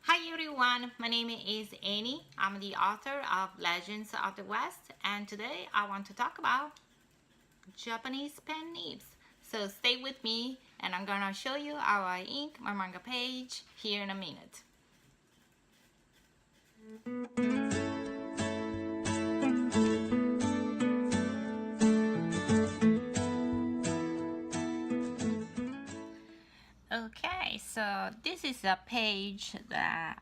Hi everyone, my name is Annie. I'm the author of Legends of the West, and today I want to talk about Japanese pen nibs. So stay with me, and I'm gonna show you how I ink my manga page here in a minute. Okay, so this is a page that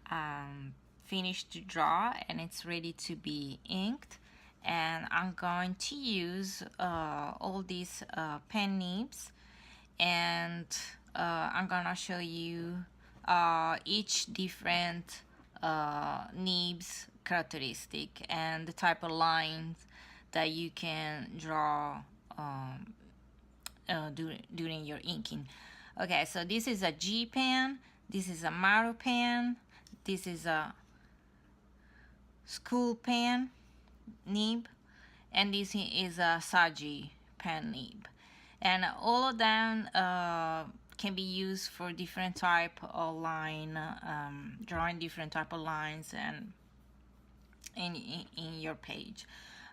finished to draw and it's ready to be inked, and I'm going to use all these pen nibs, and I'm gonna show you each different nibs characteristic and the type of lines that you can draw during your inking. Okay, so this is a G pen, this is a Maru pen, this is a school pen nib, and this is a Saji pen nib. And all of them can be used for different type of line, drawing different type of lines and in your page.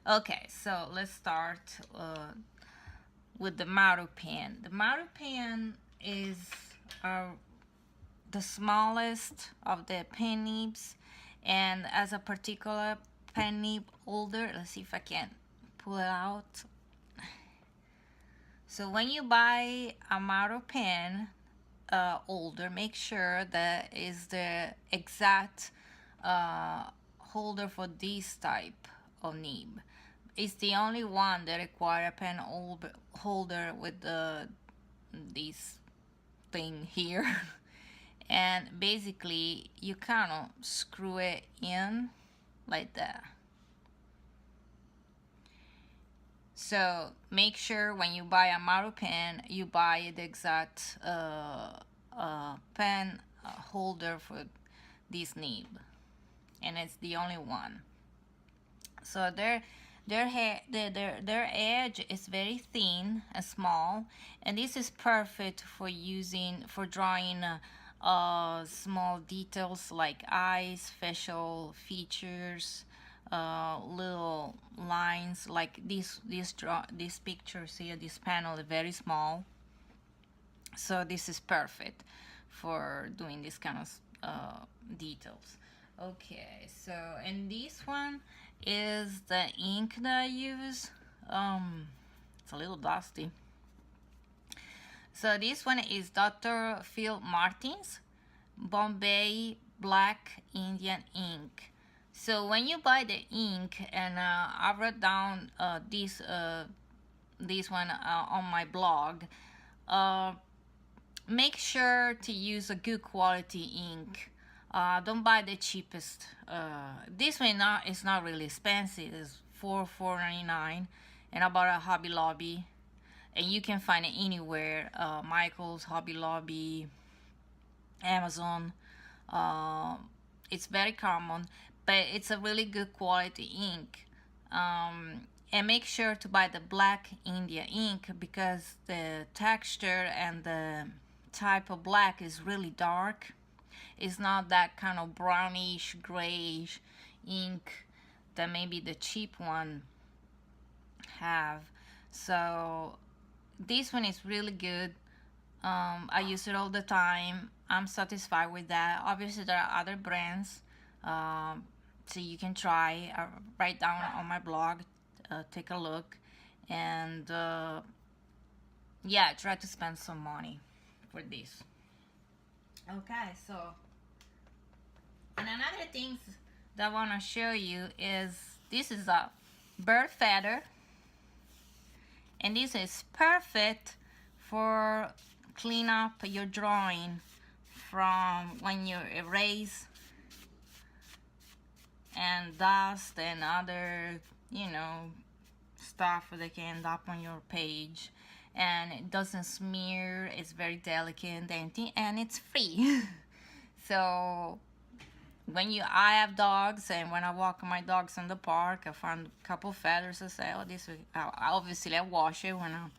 Okay, so let's start with the Maru pen. The Maru pen is the smallest of the pen nibs, and as a particular pen nib holder, let's see if I can pull it out. So when you buy a Maru pen holder, make sure that is the exact holder for this type of nib. It's the only one that require a pen holder with this thing here. And basically you kind of screw it in like that. So make sure when you buy a Maru pen, you buy the exact pen holder for this nib, and it's the only one. So their edge is very thin and small, and this is perfect for drawing small details like eyes, facial features, little lines like these pictures here. This panel is very small, so this is perfect for doing this kind of details. Okay, so and this one is the ink that I use. It's a little dusty. So this one is Dr. Phil Martin's Bombay Black Indian ink. So when you buy the ink, and I wrote down this one on my blog, make sure to use a good quality ink. Don't buy the cheapest. This one is not really expensive. It's $4.99, and I bought a Hobby Lobby, and you can find it anywhere. Michael's, Hobby Lobby, Amazon. It's very common, but it's a really good quality ink. And make sure to buy the Black India ink, because the texture and the type of black is really dark. It's not that kind of brownish grayish ink that maybe the cheap one have. So this one is really good. I use it all the time. I'm satisfied with that. Obviously there are other brands, so you can try. Write down on my blog, take a look, and yeah, try to spend some money for this. Okay, so and another thing that I want to show you is this is a bird feather, and this is perfect for clean up your drawing from when you erase and dust and other, stuff that can end up on your page, and it doesn't smear. It's very delicate and it's free. So I have dogs, and when I walk my dogs in the park, I find a couple feathers. I say, oh, obviously I wash it when I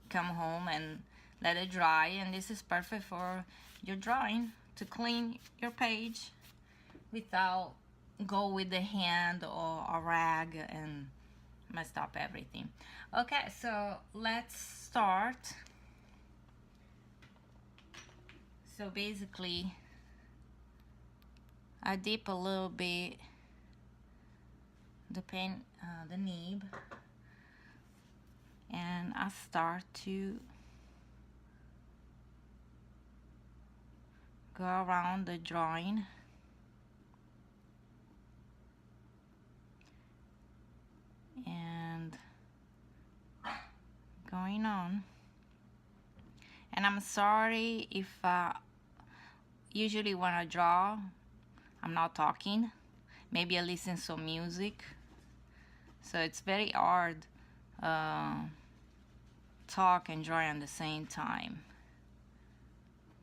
come home and let it dry, and this is perfect for your drawing to clean your page without go with the hand or a rag and messed up everything. Okay, so let's start. So basically I dip a little bit the pen, the nib, and I start to go around the drawing. And going on. And I'm sorry if usually when I draw I'm not talking. Maybe I listen to some music, so it's very hard talk and draw at the same time.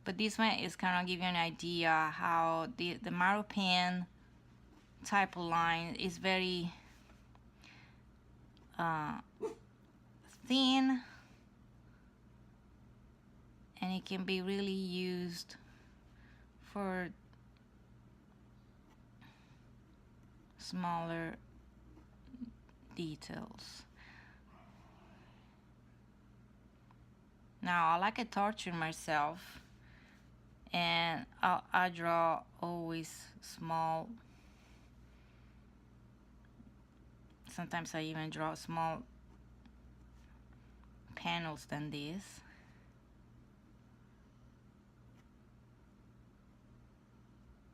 But this one is kind of give you an idea how the Maru pen type of line is very thin, and it can be really used for smaller details. Now I like to torture myself, and I draw always small. Sometimes I even draw small panels than this.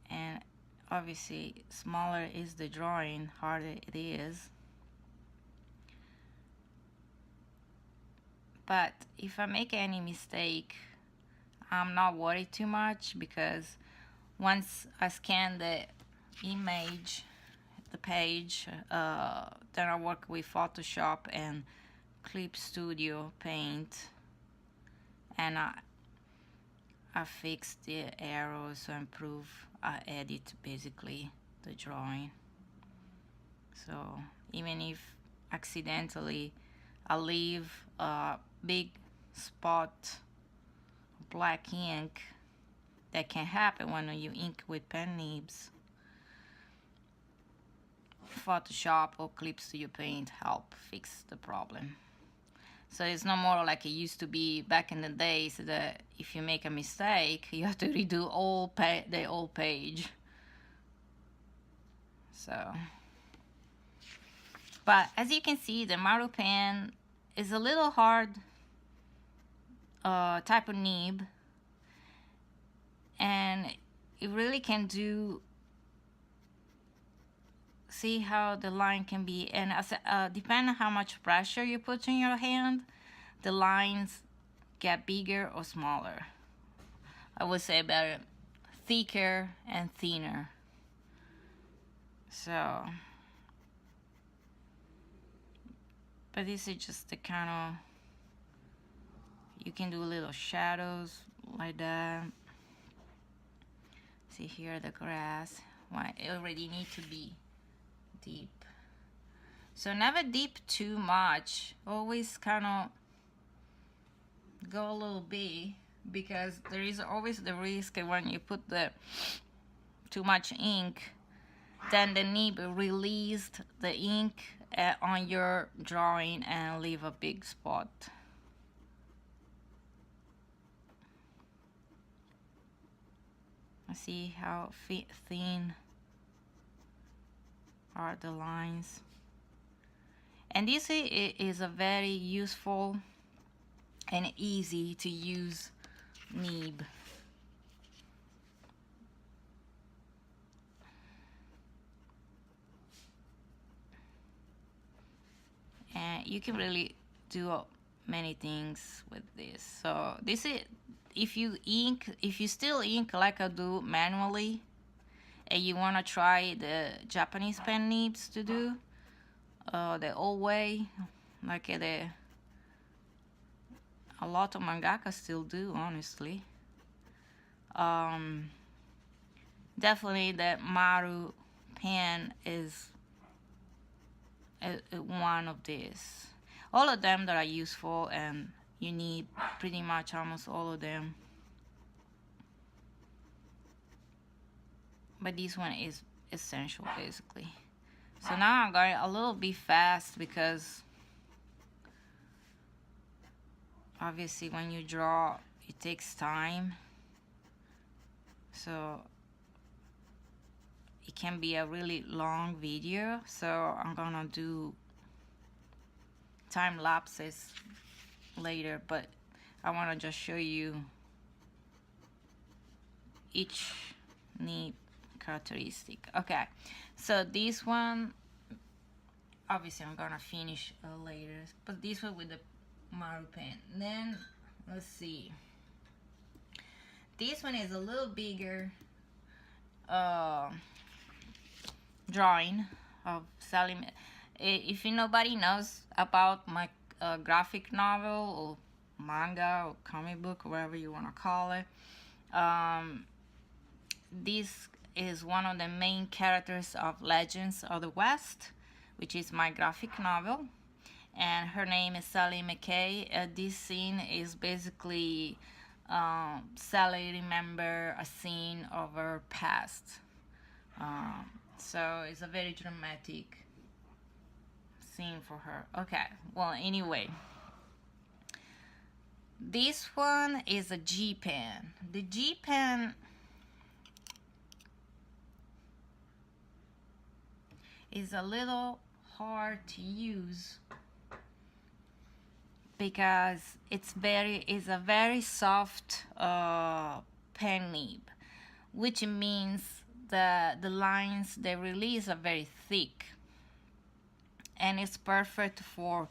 And obviously smaller is the drawing, harder it is. But if I make any mistake, I'm not worried too much, because once I scan the image, the page, then I work with Photoshop and Clip Studio Paint, and I fix the arrows, so improve, I edit basically the drawing. So even if accidentally I leave a big spot of black ink, that can happen when you ink with pen nibs, Photoshop or Clip Studio Paint help fix the problem. So it's no more like it used to be back in the days that if you make a mistake, you have to redo the whole page. So, but as you can see, the Maru pen is a little hard type of nib, and it really can do. See how the line can be, and depending on how much pressure you put in your hand, the lines get bigger or smaller. I would say better thicker and thinner. So, but this is just the kind of, you can do little shadows like that. See here the grass, why it already need to be deep. So never deep too much, always kind of go a little bit, because there is always the risk when you put the too much ink, then the nib released the ink on your drawing and leave a big spot. See how thin are the lines. And this is a very useful and easy to use nib. And you can really do many things with this. So this is, if you still ink like I do manually, and you want to try the Japanese pen nibs to do the old way, like a lot of mangaka still do, honestly. Definitely the Maru pen is one of these. All of them that are useful, and you need pretty much almost all of them. But this one is essential basically. So now I'm going a little bit fast because obviously when you draw it takes time, so it can be a really long video. So I'm gonna do time lapses later, but I want to just show you each nib characteristic. Okay, so this one obviously I'm gonna finish later, but this one with the Maru pen. Then let's see, this one is a little bigger drawing of Salim. If nobody knows about my graphic novel or manga or comic book, whatever you want to call it, this is one of the main characters of Legends of the West, which is my graphic novel, and her name is Sally McKay. This scene is basically Sally remember a scene of her past. So it's a very dramatic scene for her. Okay, well, anyway, this one is a G pen. The G pen is a little hard to use because it's a very soft pen nib, which means the lines they release are very thick, and it's perfect for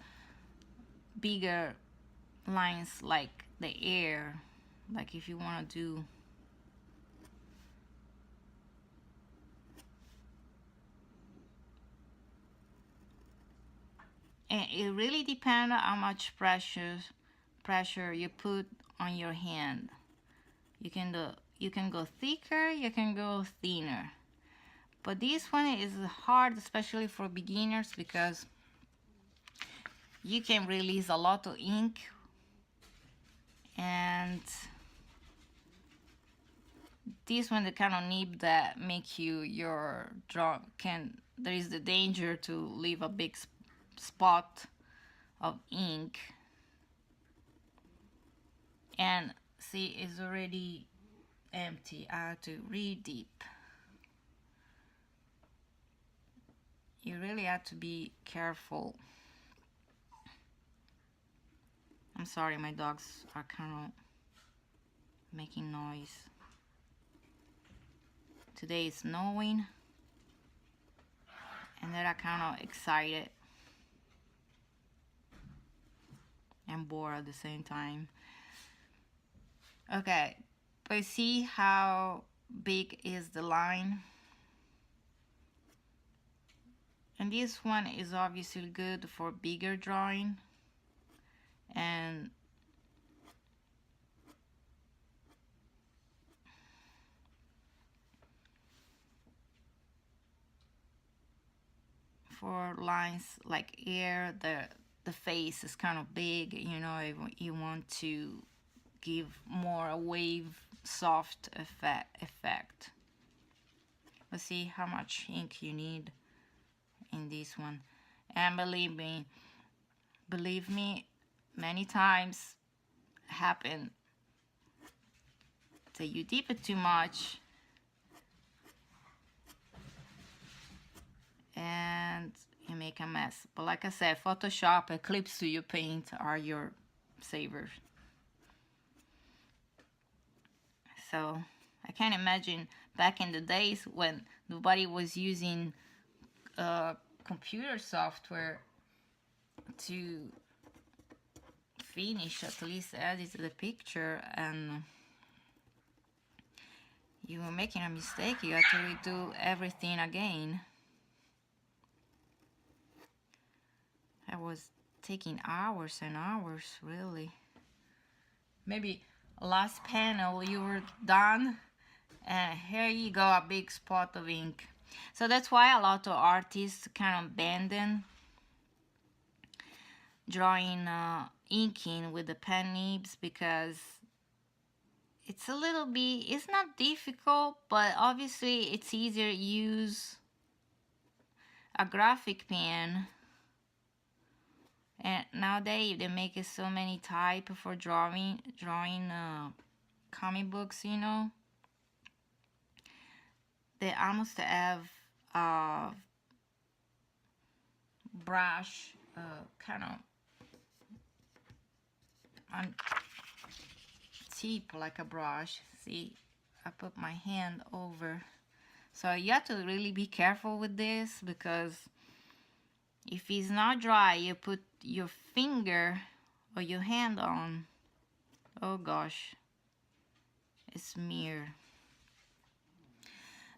bigger lines like the air, like if you want to do and it really depends on how much pressure you put on your hand. You can go thicker, you can go thinner, but this one is hard, especially for beginners, because you can release a lot of ink, and this one the kind of nib that make your draw there is the danger to leave a big spot of ink. And see, it's already empty. I have to re-dip. You really have to be careful. I'm sorry, my dogs are kind of making noise. Today it's snowing, and they're kind of excited and bored at the same time. Okay, but see how big is the line? And this one is obviously good for bigger drawing, and for lines like air, the face is kind of big, you know, if you want to give more a wave soft effect. Let's see how much ink you need in this one. And believe me, many times happen that you dip it too much and you make a mess. But like I said, Photoshop, Eclipse Studio Paint are your savers. So I can't imagine back in the days when nobody was using computer software to finish, at least edit the picture, and you were making a mistake, you had to redo everything again. That was taking hours and hours, really. Maybe last panel you were done, and here you go, a big spot of ink. So that's why a lot of artists kind of abandon drawing inking with the pen nibs, because it's a little bit, it's not difficult, but obviously it's easier to use a graphic pen. And nowadays they make it so many type for drawing comic books, you know. They almost have a brush, kind of on tip like a brush. See, I put my hand over. So you have to really be careful with this, because if it's not dry, you put your finger or your hand on. Oh gosh, it's smeared.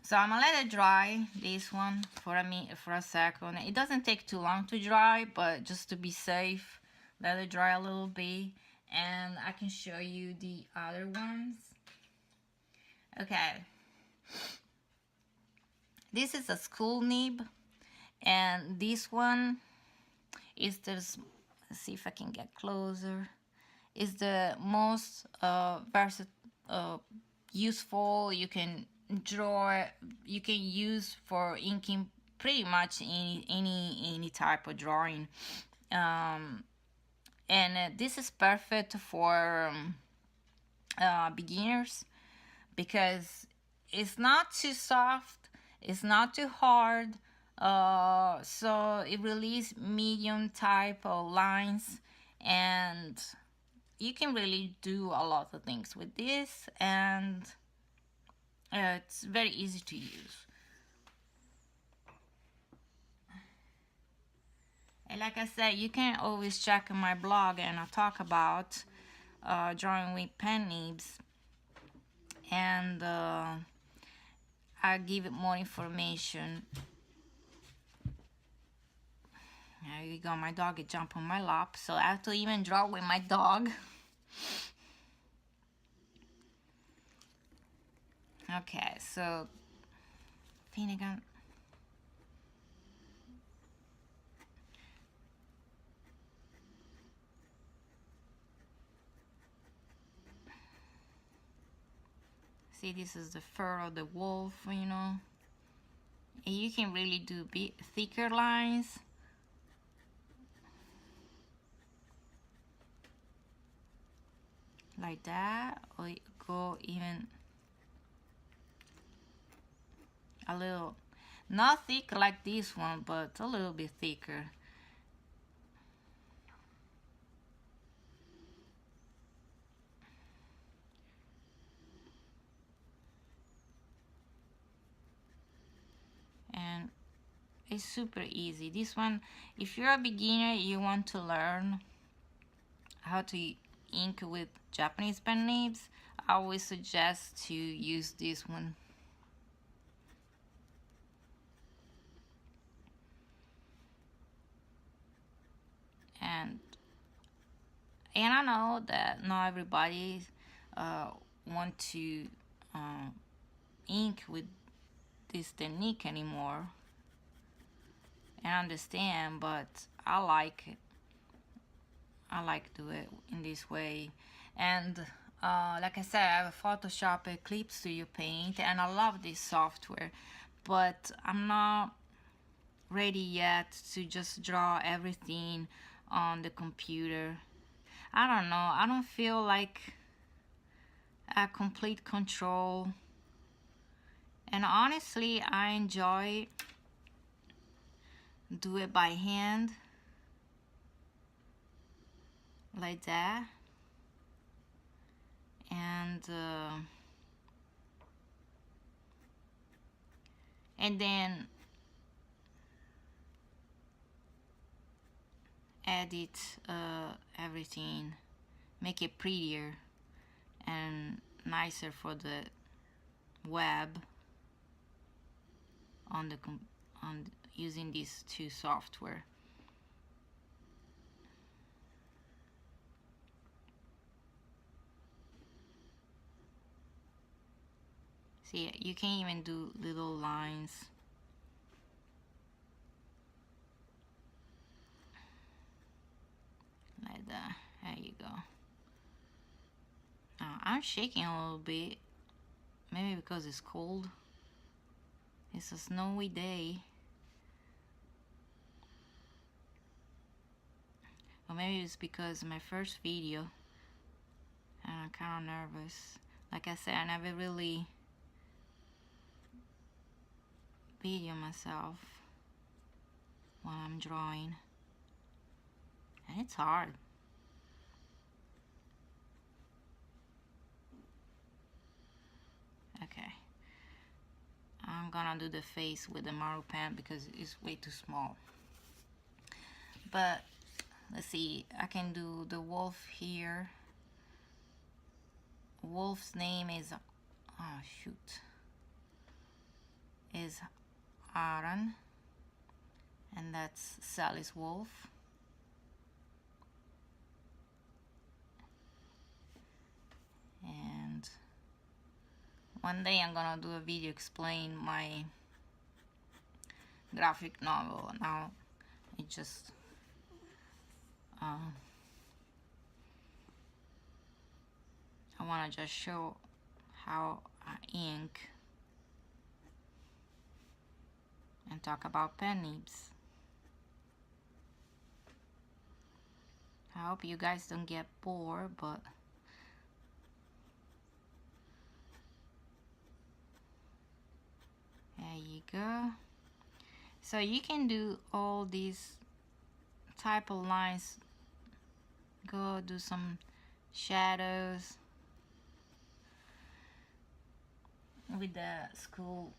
So I'm gonna let it dry, this one, for a second. It doesn't take too long to dry, but just to be safe, let it dry a little bit, and I can show you the other ones. Okay, this is a school nib, and this one is the, let's see if I can get closer, is the most useful. You can draw, you can use for inking pretty much any type of drawing, and this is perfect for beginners, because it's not too soft, it's not too hard, so it releases medium type of lines, and you can really do a lot of things with this, and it's very easy to use. And like I said, you can always check my blog, and I talk about drawing with pen nibs, and I give it more information. There you go, my dog jumped on my lap, so I have to even draw with my dog. Okay, so Finnegan. See, this is the fur of the wolf, you know. And you can really do thicker lines. Like that, or go even a little, not thick like this one, but a little bit thicker. And it's super easy. This one, if you're a beginner, you want to learn how to ink with Japanese pen nibs, I always suggest to use this one. And I know that not everybody want to ink with this technique anymore, and I understand, but I like it. I like to do it in this way. And like I said, I have a Photoshop Eclipse Studio Paint, and I love this software, but I'm not ready yet to just draw everything on the computer. I don't know, I don't feel like a complete control, and honestly I enjoy do it by hand like that, and then edit everything, make it prettier and nicer for the web on the using these two software. See, you can even do little lines. Like that. There you go. I'm shaking a little bit, maybe because it's cold. It's a snowy day. Or maybe it's because my first video and I'm kind of nervous. Like I said, I never really video myself while I'm drawing, and it's hard. Okay, I'm gonna do the face with the Maru pen because it's way too small. But let's see, I can do the wolf here. Wolf's name is, oh shoot, is Aaron, and that's Sally's wolf. And one day I'm gonna do a video explain my graphic novel. Now it just I want to just show how I ink and talk about pen nibs. I hope you guys don't get bored, but there you go. So you can do all these type of lines. Go do some shadows with the school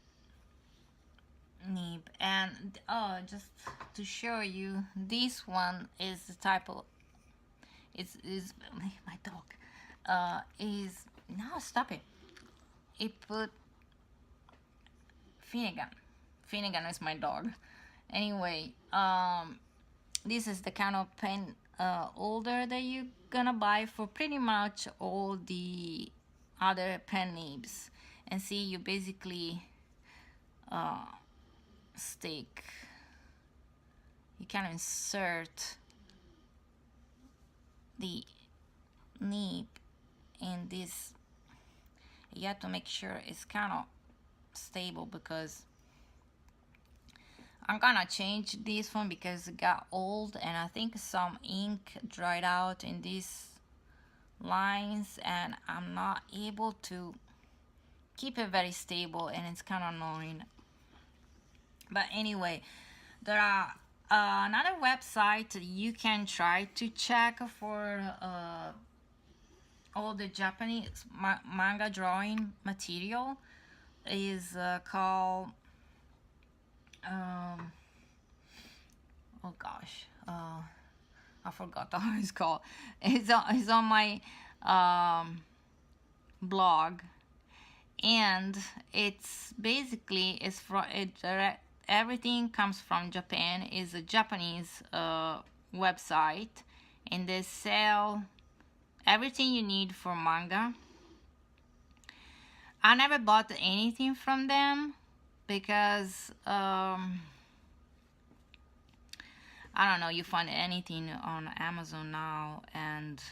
nib. And oh, just to show you, this one is the type of, is my dog is, no, stop it. It put Finnegan is my dog. Anyway, this is the kind of pen holder that you're gonna buy for pretty much all the other pen nibs. And see, you basically stick, you can insert the nib in this. You have to make sure it's kind of stable, because I'm gonna change this one because it got old and I think some ink dried out in these lines, and I'm not able to keep it very stable, and it's kind of annoying. But anyway, there are another website you can try to check for all the Japanese manga drawing material. Is called oh gosh, I forgot how it's called. It's on my blog, and it's basically, it's from everything comes from Japan. Is a Japanese website, and they sell everything you need for manga. I never bought anything from them because I don't know, you find anything on Amazon now and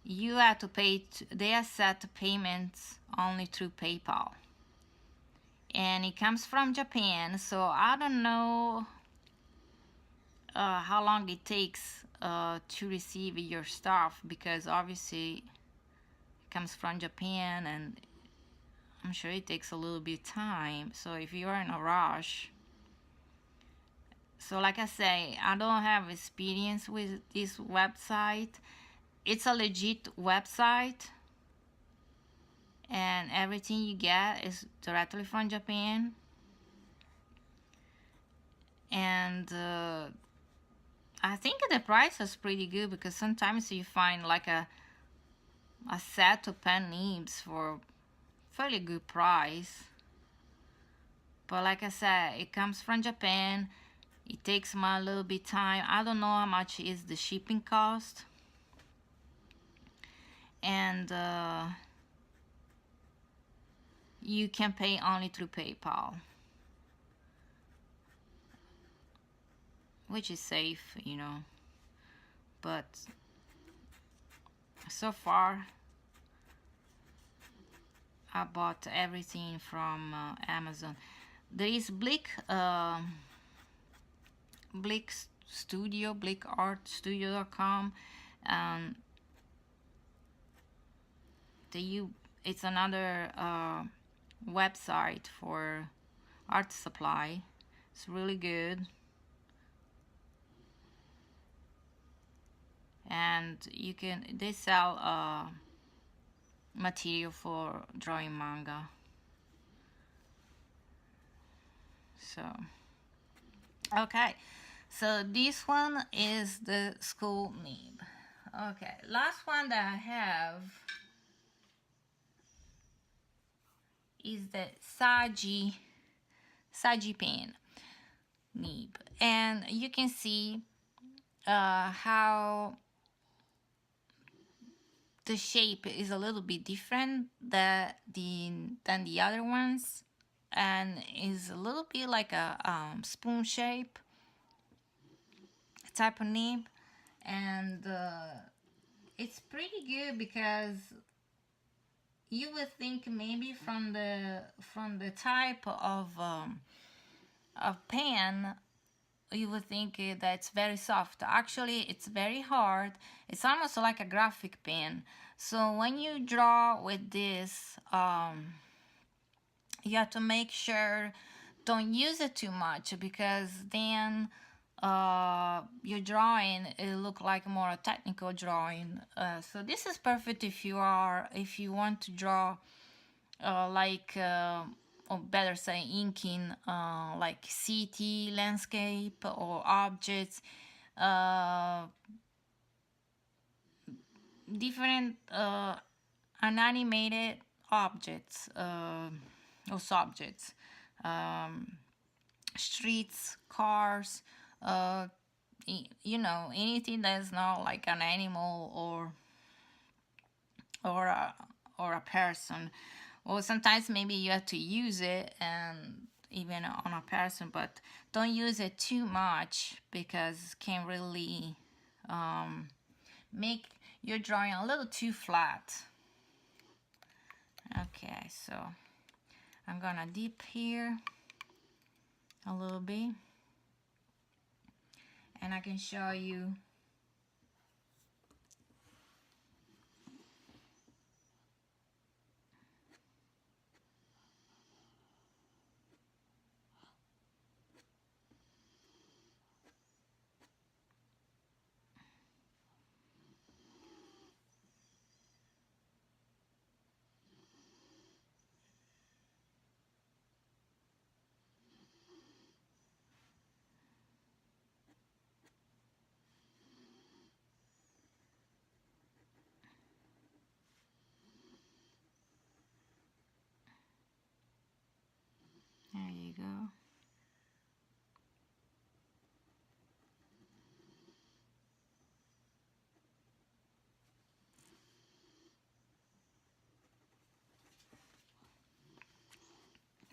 you have to pay, they accept payments only through PayPal. And it comes from Japan, so I don't know how long it takes to receive your stuff, because obviously it comes from Japan and I'm sure it takes a little bit of time. So if you're in a rush, so like I say, I don't have experience with this website. It's a legit website and everything you get is directly from Japan. And I think the price is pretty good, because sometimes you find like a set of pen nibs for fairly good price. But like I said, it comes from Japan. It takes me a little bit time. I don't know how much is the shipping cost. And you can pay only through PayPal, which is safe, you know. But so far I bought everything from Amazon. There is Blick Studio, blickartstudio.com. Um, it's another website for art supply. It's really good, and they sell material for drawing manga. So okay, so this one is the school nib. Okay, last one that I have is the Saji pen nib, and you can see how the shape is a little bit different than the other ones, and is a little bit like a spoon shape type of nib, and it's pretty good because you would think maybe from the type of pen, you would think that's very soft. Actually, it's very hard. It's almost like a graphic pen. So when you draw with this, you have to make sure don't use it too much, because then your drawing, it look like more a technical drawing. So this is perfect if you want to draw or better say inking, like city, landscape, or objects, different unanimated objects, or subjects, streets, cars, anything that's not like an animal or a person. Or sometimes maybe you have to use it and even on a person, but don't use it too much, because it can really make your drawing a little too flat. Okay, so I'm gonna dip here a little bit, and I can show you. There you go.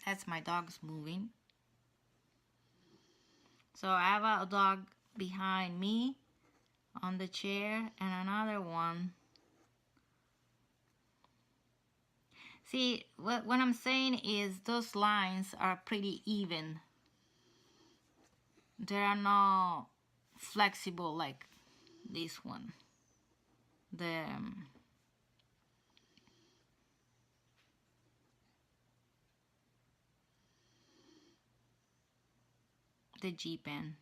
That's my dog's moving. So I have a dog behind me on the chair, and another one. See, what I'm saying is those lines are pretty even. They are not flexible like this one. The G pen.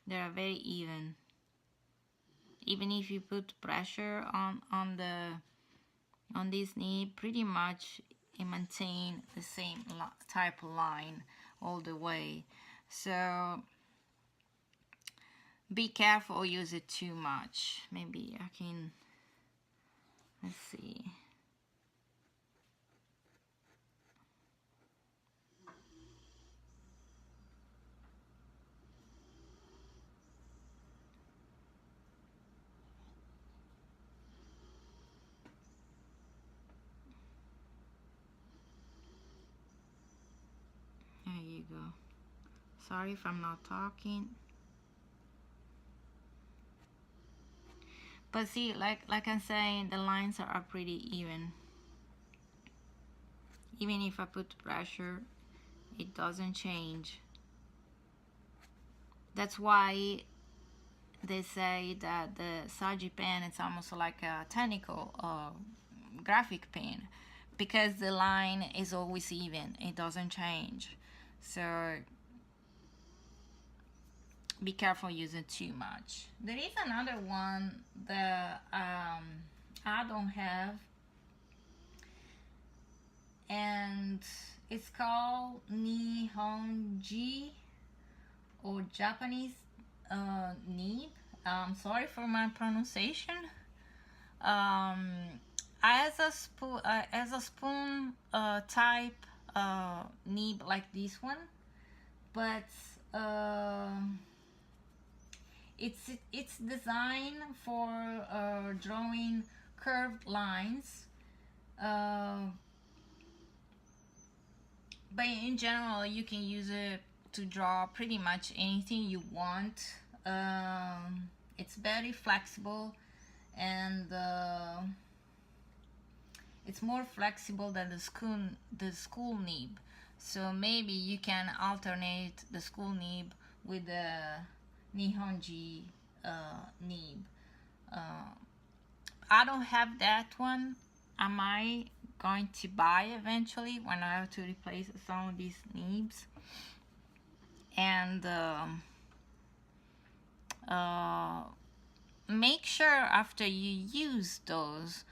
They are very even. Even if you put pressure on this knee, pretty much it maintain the same type of line all the way. So be careful, use it too much. Maybe I can, let's see. There you go. Sorry if I'm not talking. But see, like I'm saying, the lines are pretty even. Even if I put pressure, it doesn't change. That's why they say that the Saji pen is almost like a technical graphic pen, because the line is always even, it doesn't change. So be careful using too much. There is another one that I don't have, and it's called Nihonji, or Japanese Nib. Sorry for my pronunciation. As a spoon type nib like this one, but it's designed for drawing curved lines. But in general, you can use it to draw pretty much anything you want. It's very flexible, and it's more flexible than the school nib. So maybe you can alternate the school nib with the Nihonji nib. I don't have that one. Am I going to buy eventually when I have to replace some of these nibs? And make sure after you use those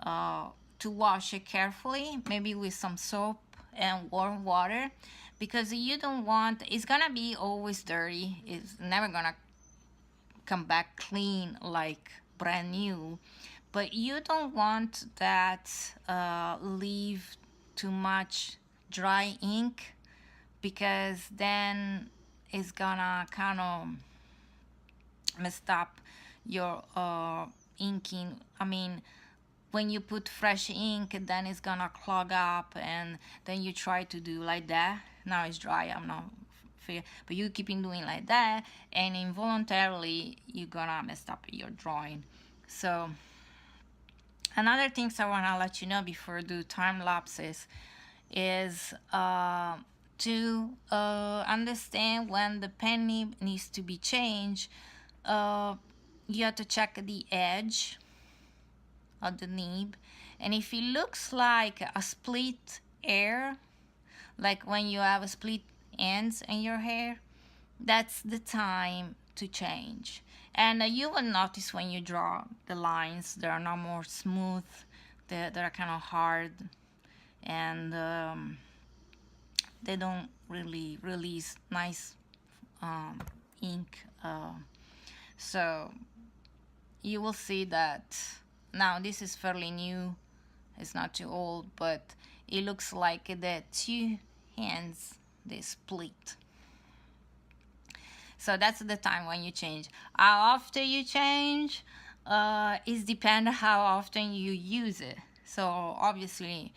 to wash it carefully, maybe with some soap and warm water, because you don't want, it's gonna be always dirty, it's never gonna come back clean like brand new. But you don't want that leave too much dry ink, because then it's gonna kind of mess up your inking. I mean, when you put fresh ink, then it's gonna clog up, and then you try to do like that. Now it's dry, I'm not fair, but you keep on doing like that, and involuntarily you're gonna mess up your drawing. So another things I want to let you know before I do time lapses is to understand when the pen nib needs to be changed. You have to check the edge of the nib, and if it looks like a split hair, like when you have a split ends in your hair, that's the time to change. And you will notice when you draw the lines, they are not more smooth, they're kind of hard, and they don't really release nice ink. So you will see that now this is fairly new, it's not too old, but it looks like the two hands, they split. So that's the time when you change. How often you change is depend how often you use it. So obviously,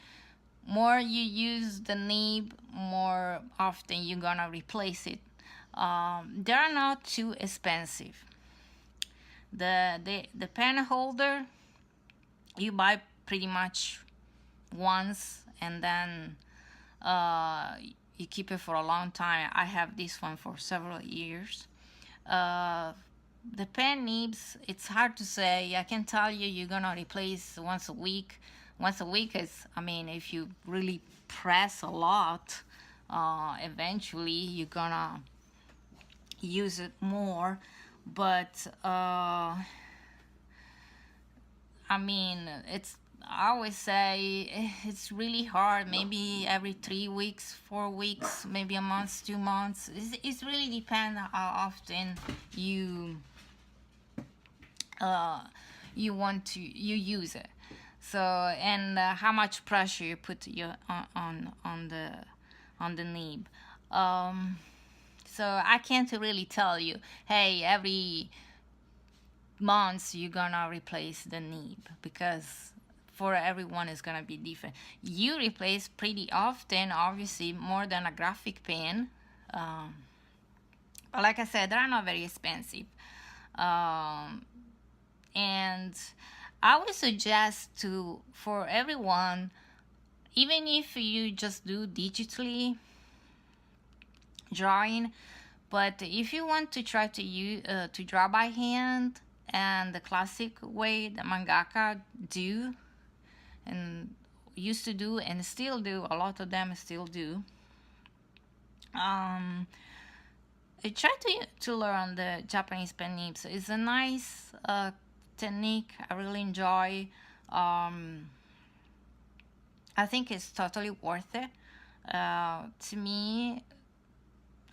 more you use the nib, more often you're gonna replace it. They are not too expensive. The pen holder you buy pretty much once, and then you keep it for a long time. I have this one for several years. The pen nibs, it's hard to say. I can tell you you're gonna replace once a week. Once a week is, I mean, if you really press a lot, eventually you're gonna use it more. But I mean, I always say it's really hard. Maybe every 3 weeks, 4 weeks, maybe a month, 2 months. It's really depends how often you you use it. So, and how much pressure you put on the nib. So I can't really tell you, hey, every month you're gonna replace the nib, because for everyone is gonna be different. You replace pretty often, obviously more than a graphic pen, but like I said, they're not very expensive. And I would suggest to for everyone, even if you just do digitally drawing, but if you want to try to use to draw by hand and the classic way the mangaka do and used to do and still do, a lot of them still do. I try to learn the Japanese pen nibs. It's a nice technique. I really enjoy. I think it's totally worth it. To me,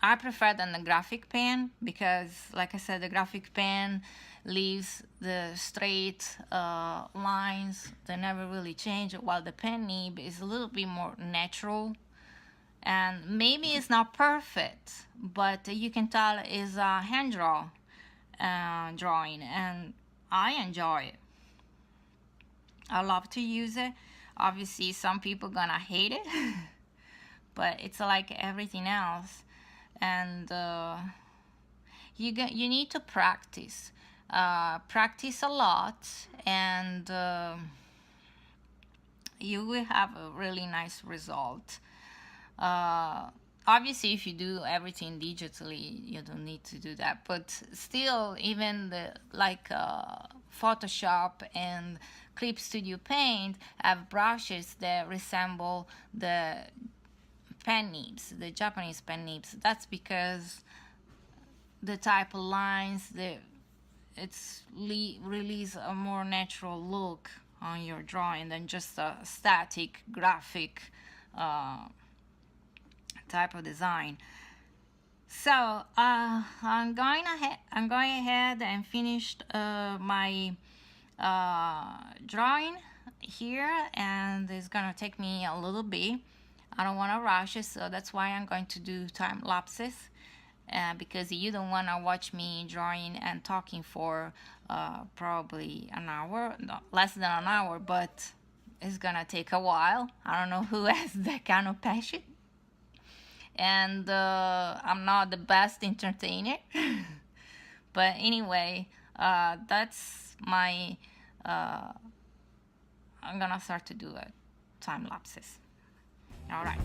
I prefer than the graphic pen because, like I said, the graphic pen leaves the straight lines. They never really change, while the pen nib is a little bit more natural. And maybe it's not perfect, but you can tell it's a hand drawing, and I enjoy it. I love to use it. Obviously, some people gonna hate it, but it's like everything else, and you need to practice, practice a lot, and you will have a really nice result. Obviously, if you do everything digitally, you don't need to do that. But still, even the Photoshop and Clip Studio Paint have brushes that resemble the pen nibs, the Japanese pen nibs. That's because the type of lines, release a more natural look on your drawing than just a static graphic type of design. So I'm going ahead and finished my drawing here, and it's gonna take me a little bit. I don't want to rush it, so that's why I'm going to do time lapses, because you don't want to watch me drawing and talking for probably an hour, no, less than an hour, but it's gonna take a while. I don't know who has that kind of passion. And I'm not the best entertainer. But anyway, that's my I'm gonna start to do time lapses. All right.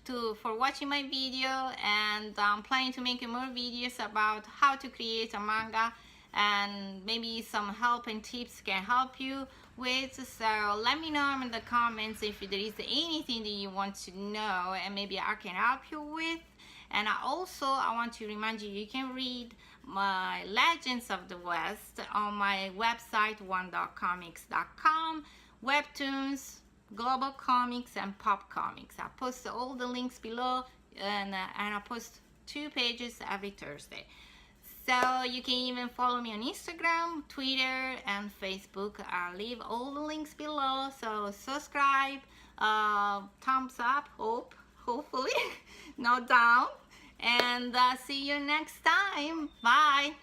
for watching my video, and I'm planning to make more videos about how to create a manga, and maybe some help and tips can help you with. So let me know in the comments if there is anything that you want to know and maybe I can help you with. And I want to remind you, you can read my Legends of the West on my website one.comics.com, webtoons, global comics, and pop comics. I post all the links below, and I post 2 pages every Thursday. So you can even follow me on Instagram, Twitter, and Facebook. I'll leave all the links below. So subscribe, thumbs up, hopefully, not down. And see you next time. Bye.